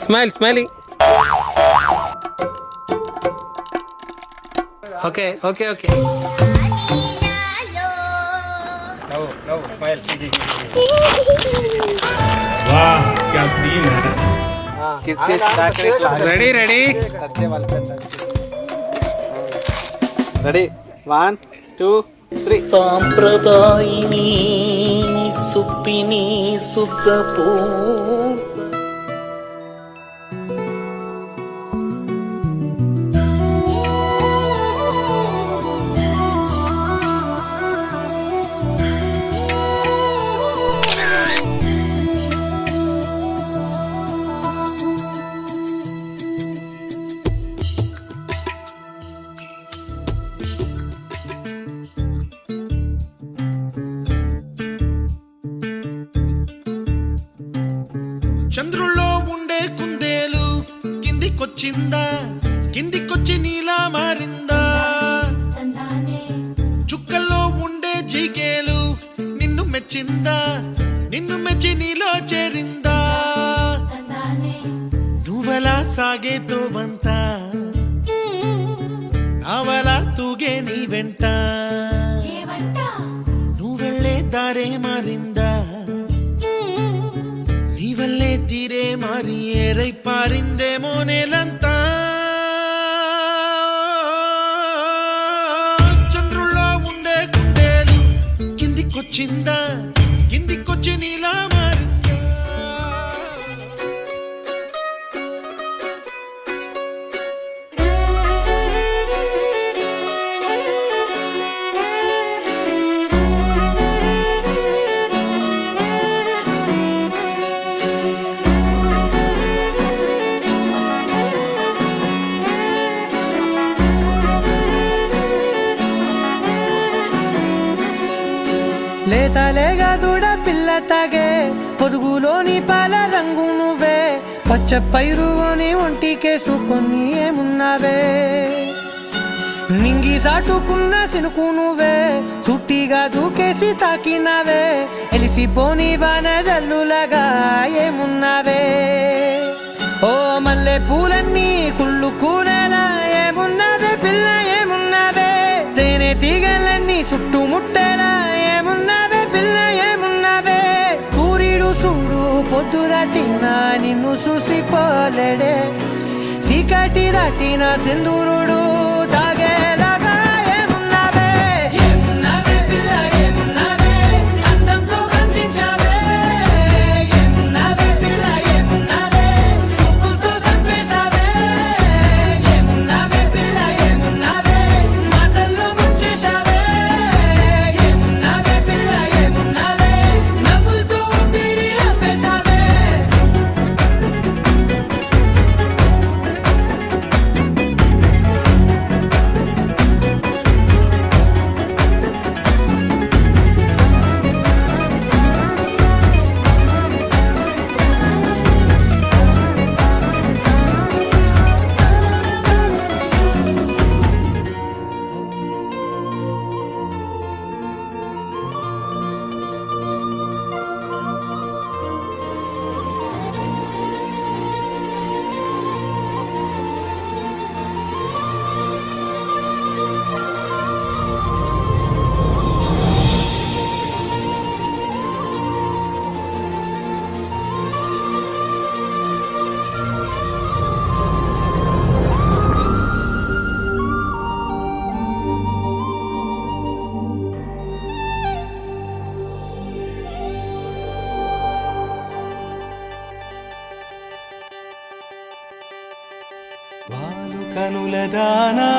Smile smiling. Okay okay okay. वाह क्या scene है. Ready ready ready 1 2 3. సాంప్రదాయిని సుప్పిని సుద్దపూ చంద్రుల్లో ఉండే కుందేలు కిందికొచ్చిందా, కిందికొచ్చి నీలా మారిందా. చుక్కల్లో ఉండే జీకేలు నిన్ను మెచ్చిందా, నిన్ను మెచ్చి నీలో చేరిందా. నువ్వలా సాగే తోవంతా నావలా తూగే నీ వెంట. నువ్వెళ్ళే దారే మారిందా, నీవల్లే తీరే మారి ఏరై పారిందేమో నేలంతా. చంద్రుల్లో ఉండే కుందేలు కిందికొచ్చిందా, కిందికొచ్చి నీలా మారిందా. లేతలేగా దూడ పిల్ల తాగే పొదుగులోని పాల రంగు నువ్వే, పచ్చ పైరుని ఒంటికేసుకొని ఏమున్నావే. నింగి సాటుకున్న సినుకు నువ్వే, చుట్టిగా దూకేసి తాకినావే. ఎలిసిపోని వాన జల్లులాగా ఏమున్నావే. ఓ మల్లె పూలన్నీ కుళ్ళు కూరలా ఏమున్నావే పిల్ల ఏమున్నావే. తేనె తీగలన్నీ చుట్టుముట్టేలా ఏమున్నావే పిల్ల ఏమున్నావే. సూర్యుడు చూడు పొద్దురాటిన నిన్ను చూసిపోలేడే, చీకటి దాటిన సింధూరుడు తాగేలాగా ఏమున్నావే. ఏమున్నావే పిల్ల ఏమున్నావే, అందంతో కనిపించావే. ఏమున్నావే పిల్ల ఏమున్నావే, సుక్కుతో చంపేశావే. ఏమున్నావే పిల్ల ఏమున్నావే, మాటల్లో ముంచేశావే. ఏమున్నావే పిల్ల ఏమున్నావే, నవ్వులతో ఊపిరి ఆపేశావే. వాలు కనుల దానా